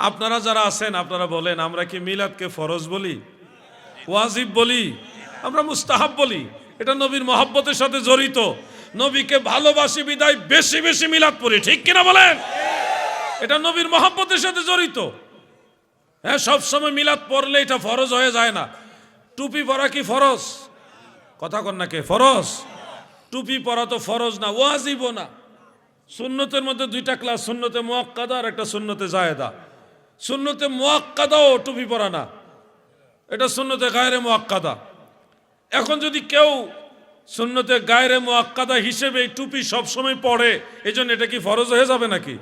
আপনারা যারা আছেন আপনারা বলেন, আমরা কি মিলাদকে ফরজ বলি, ওয়াজিব বলি, আমরা মুস্তাহাব বলি? এটা নবীর মহব্বতের সাথে জড়িত। নবীকে ভালোবাসি বিদায় বেশি বেশি মিলাদ পড়ি, ঠিক কিনা বলেন? এটা নবীর মহব্বতের সাথে জড়িত। হ্যাঁ, সবসময় মিলাদ পড়লে এটা ফরজ হয়ে যায় না। টুপি পরা কি ফরজ? কথা কন না কে? ফরজ। টুপি পরা তো ফরজ না, ওয়াজিবও না। সুন্নতের মধ্যে দুইটা ক্লাস, সুন্নতে মুআক্কাদা আর একটা সুন্নতে জায়েদা। সুন্নতে মুআক্কাদাও টুপি পরা না, এটা সুন্নতে গায়রে মুআক্কাদা। এখন যদি কেউ সুন্নতে গায়রে মুআক্কাদা হিসেবে এই টুপি সবসময় পড়ে, এই জন্য এটা কি ফরজ হয়ে যাবে নাকি?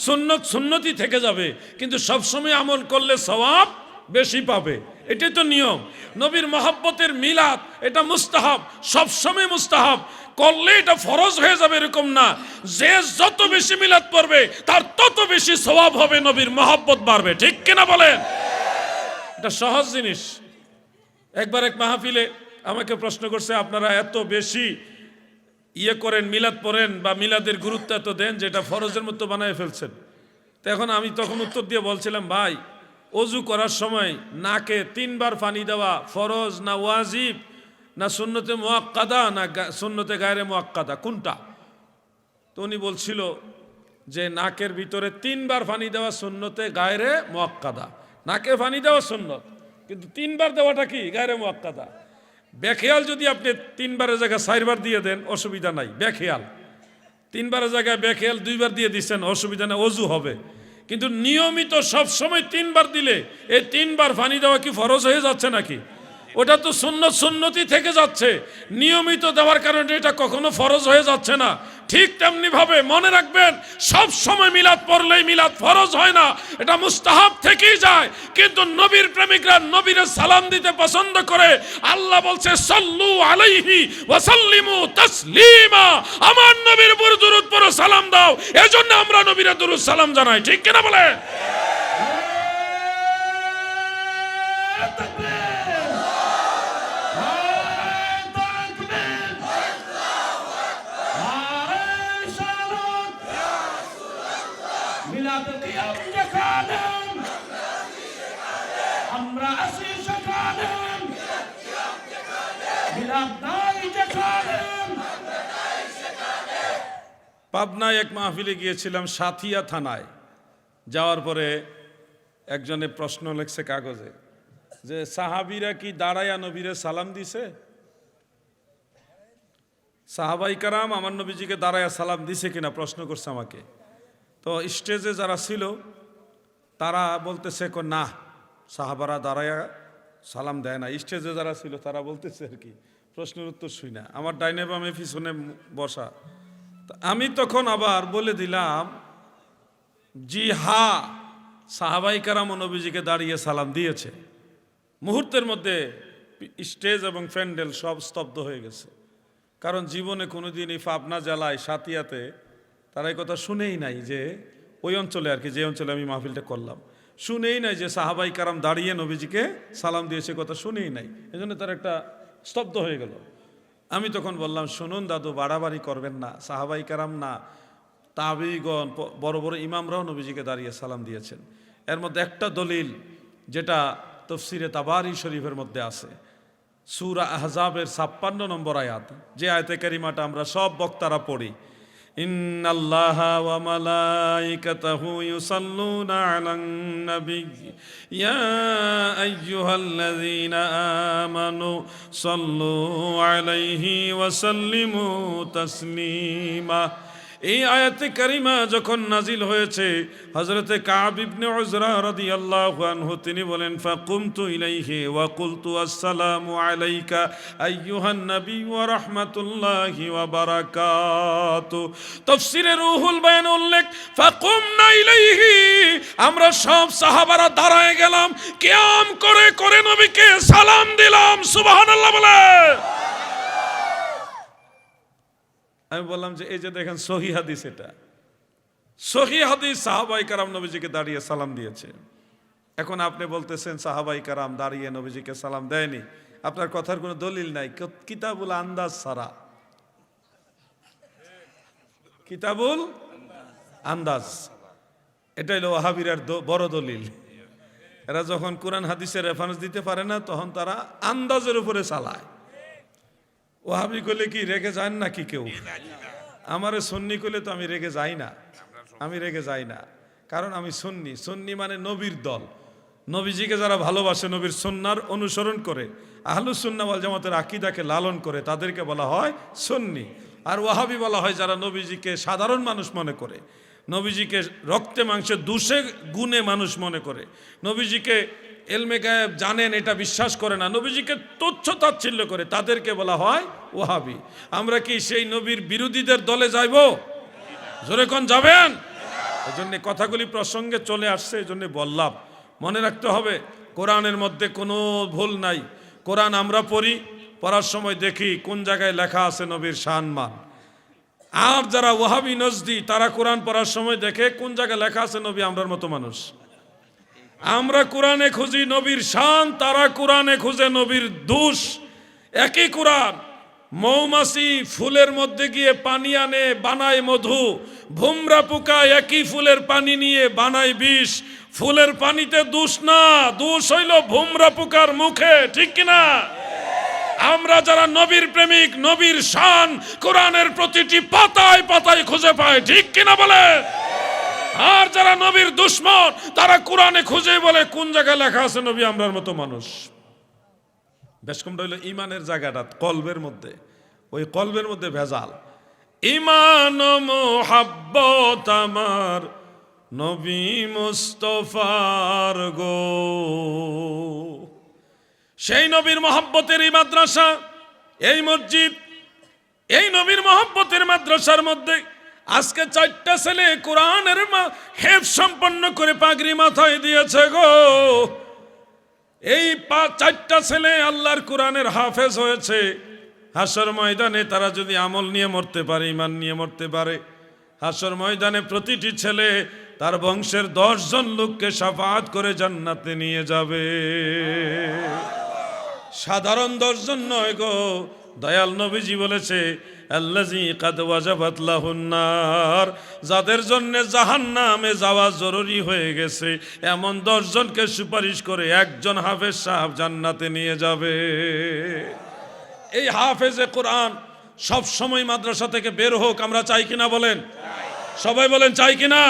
সুন্নত সুন্নতই থেকে যাবে, কিন্তু সবসময় আমল করলে সওয়াব বেশি পাবে। এটাই তো নিয়ম। নবীর মহব্বতের মিলাদ এটা মুস্তাহাব, সবসময় মুস্তাহাব। করলে এটা ফরজ হয়ে যাবে এরকম না। যে যত বেশি মিলাদ পড়বে তার তত বেশি সওয়াব হবে, নবীর মহব্বত বাড়বে, ঠিক কিনা বলেন? এটা সহজ জিনিস। একবার এক মাহফিলে আমাকে প্রশ্ন করছে, আপনারা এত বেশি করেন, মিলাদ পড়েন বা মিলাদের গুরুত্ব এত দেন, যেটা ফরজের মতো বানায় ফেলছেন। তো এখন আমি তখন উত্তর দিয়ে বলছিলাম, ভাই, অজু করার সময় নাকে 3 বার পানি দেওয়া ফরজ না ওয়াজিব, না সুন্নতে মুআক্কাদা না সুন্নতে গায়রে মুআক্কাদা, কোনটা? তো উনি বলছিল যে নাকের ভিতরে 3 বার পানি দেওয়া সুন্নতে গায়রে মুআক্কাদা। নাকে পানি দেওয়া সুন্নত, কিন্তু 3 বার দেওয়াটা কি গায়রে মুআক্কাদা। বেখেয়াল যদি আপনি 3 বারের জায়গায় 4 বার দিয়ে দেন অসুবিধা নাই, বেখেয়াল। 3 বারের জায়গায় বেখেয়াল 2 বার দিয়ে দিচ্ছেন, অসুবিধা নেই, অজু হবে। কিন্তু নিয়মিত সব সময় 3 বার দিলে এই 3 বার পানি দেওয়া কি ফরজ হয়ে যাচ্ছে নাকি? ওটা তো সুন্নত সুন্নতি থেকে যাচ্ছে। নিয়মিত দেওয়ার কারণে এটা কখনো ফরজ হয়ে যাচ্ছে না। ঠিক তেমনি ভাবে মনে রাখবেন, সব সময় মিলাদ পড়লেই মিলাদ ফরজ হয় না, এটা মুস্তাহাব থেকেই যায়। কিন্তু নবীর প্রেমিকরা নবীর সালাম দিতে পছন্দ করে। আল্লাহ বলছে, সাল্লু আলাইহি ওয়া সাল্লিমু তাসলিমা, আমার নবীর উপর দুরূদ পড়ো, সালাম দাও। এজন্য আমরা নবীর দুরূদ সালাম জানাই, ঠিক কিনা বলে? পাবনায় এক মাহফিলে গিয়েছিলাম, সাথিয়া থানায়। যাওয়ার পরে একজনে প্রশ্ন লিখছে কাগজে যে সাহাবীরা কি দাঁড়ায়া নবীরে সালাম দিছে? সাহাবাই কারাম আমার নবীজিকে দাঁড়ায়া সালাম দিছে কিনা প্রশ্ন করছে আমাকে। তো স্টেজে যারা ছিল তারা বলতেছে না, সাহাবারা দাঁড়ায়া সালাম দেয় না। স্টেজে যারা ছিল তারা বলতেছে আর কি, প্রশ্নের উত্তর শুই না। আমার ডাইনে বামে পিছনে বসা। আমি তখন আবার বলে দিলাম, জি হা, সাহাবাই কারাম নবীজিকে দাঁড়িয়ে সালাম দিয়েছে। মুহূর্তের মধ্যে স্টেজ এবং প্যান্ডেল সব স্তব্ধ হয়ে গেছে। কারণ জীবনে কোনোদিন এই পাবনা জেলায় সাতিয়াতে তারা এই কথা শুনেই নাই, যে ওই অঞ্চলে আর কি, যে অঞ্চলে আমি মাহফিলটা করলাম, শুনেই নাই যে সাহাবাই কারাম দাঁড়িয়ে নবীজিকে সালাম দিয়েছে, কথা শুনেই নাই। এই জন্য তার একটা স্তব্ধ হয়ে গেল। আমি তখন বললাম, শুনুন দাদু, বাড়াবাড়ি করবেন না। সাহাবাই কারাম না, তাবিগণ, বড় বড় ইমামরাও নবীজিকে দাঁড়িয়ে সালাম দিয়েছেন। এর মধ্যে একটা দলিল যেটা তাফসিরে তাবারি শরীফের মধ্যে আছে, সূরা আহজাবের 56 নম্বর আয়াত, যে আয়াতে কারিমাটা আমরা সব বক্তারা পড়ি, ইন্নাল্লাহা ওয়া মালাইকাতাহু ইউসাল্লুনা আলান নবী ইয়া আইয়ুহাল্লাযীনা আমানু সাল্লু আলাইহি ওয়া সাল্লিমু তাসলিমা। এই আয়াতে কারিমা যখন নাজিল হয়েছে, হযরতে কাব ইবনে উজরা রাদিয়াল্লাহু আনহু তিনি বলেন, ফাকুমতু ইলাইহি ওয়া কুলতু আসসালামু আলাইকা আইয়ুহান নবী ওয়া রাহমাতুল্লাহি ওয়া বারাকাতু। তাফসীরে রুহুল বায়ান উল্লেখ, ফাকুমনা ইলাইহি, আমরা সব সাহাবারা দাঁড়ায় গেলাম, কিয়াম করে করে নবীকে সালাম দিলাম। সুবহানাল্লাহ বলে। আমি বললাম যে এই যে দেখেন সহিহ হাদিস, এটা সহিহ হাদিস, সাহাবাই কারাম নবীজিকে দাঁড়িয়ে সালাম দিয়েছে। এখন আপনি বলতেছেন সাহাবাই কারাম দাঁড়িয়ে নবীজিকে সালাম দেয়নি, আপনার কথার কোনো দলিল নাই। কিতাবুল আন্দাজ সারা, কিতাবুল আন্দাজ এটাই হলো ওয়াহাবিরার বড় দলিল। এরা যখন কোরআন হাদিসের রেফারেন্স দিতে পারে না তখন তারা আন্দাজের উপরে চালায়। ওয়াহাবি কইলে কি রেগে যান নাকি কেউ? আমারে সুন্নি কইলে তো আমি রেগে যাই না, আমি রেগে যাই না, কারণ আমি সুন্নি। সুন্নি মানে নবীর দল, নবীজিকে যারা ভালোবাসে, নবীর সুন্নার অনুসরণ করে, আহলুস সুন্নাহ ওয়াল জামাতের আকীদাকে লালন করে, তাদেরকে বলা হয় সুন্নি। আর ওয়াহাবি বলা হয় যারা নবীজিকে সাধারণ মানুষ মনে করে, নবীজিকে রক্তে মাংসে দুষে গুণে মানুষ মনে করে, নবীজিকে এলমে গায়েব জানেন এটা বিশ্বাস করে না, নবীজিকে তুচ্ছ তাচ্ছিল্য করে, তাদেরকে বলা হয় ওয়াহাবি। আমরা কি সেই নবীর বিরোধীদের দলে যাইব? জোরে কোন যাবেন? এজন্য কথাগুলি প্রসঙ্গে চলে আসছে, এজন্য বললাম। মনে রাখতে হবে কোরআনের মধ্যে কোনো ভুল নাই। কোরআন আমরা পড়ি, পড়ার সময় দেখি কোন জায়গায় লেখা আছে নবীর শানমান। আর যারা ওয়াহাবি নজদি তারা কোরআন পড়ার সময় দেখে কোন জায়গায় লেখা আছে নবী আমরার মতো মানুষ। আমরা কোরআনে খুঁজি নবীর শান, তারা কোরআনে খুঁজে নবীর দোষ। একই কোরআন। মৌমাছি ফুলের মধ্যে গিয়ে পানি আনে, বানায় মধু। ভুমরা পোকা একই ফুলের পানি নিয়ে বানায় বিষ। ফুলের পানিতে দোষ না, দোষ হইল ভুমরা পোকার মুখে, ঠিক কিনা? আমরা যারা নবীর প্রেমিক, নবীর শান কোরআনের প্রতিটি পাতায় পাতায় খুঁজে পায়, ঠিক কিনা বলে? আর যারা নবীর দুশ্মন তারা কোরআনে খুঁজে বলে কোন জায়গায় লেখা আছে নবী আমরার মতো মানুষ। বেশ কমটা হইল ইমানের জায়গাটা কলবের মধ্যে, ওই কলবের মধ্যে ভেজাল। ইমান মোহাব্বত আমার নবী মুস্তাফার গো, সেই নবীর মহব্বতের এই মাদ্রাসা, এই মসজিদ, এই নবীর মহব্বতের মাদ্রাসার মধ্যে আজকে 4টা ছেলে কোরআনের হেফজ সম্পন্ন করে পাগড়ি মাথায় দিয়েছে গো। এই 4টা ছেলে আল্লাহর কোরআনের হাফেজ হয়েছে। হাসর ময়দানে তারা যদি আমল নিয়ে মরতে পারে, ইমান নিয়ে মরতে পারে, হাসর ময়দানে প্রতিটি ছেলে তার বংশের 10 জন লোককে শাফাআত করে জান্নাতে নিয়ে যাবে। সাধারণ 10 জন নয় গো, দয়াল নবীজি বলেছে আল্লাযী কাদ ওয়াজাবাত লাহুন নার, যাদের জন্য জাহান্নামে যাওয়া জরুরি হয়ে গেছে, এমন 10 জনকে সুপারিশ করে একজন হাফেজ সাহেব জান্নাতে নিয়ে যাবে। এই হাফেজে কোরআন সব সময় মাদ্রাসা থেকে বের হোক, আমরা চাই কিনা বলেন? সবাই বলেন চাই কিনা?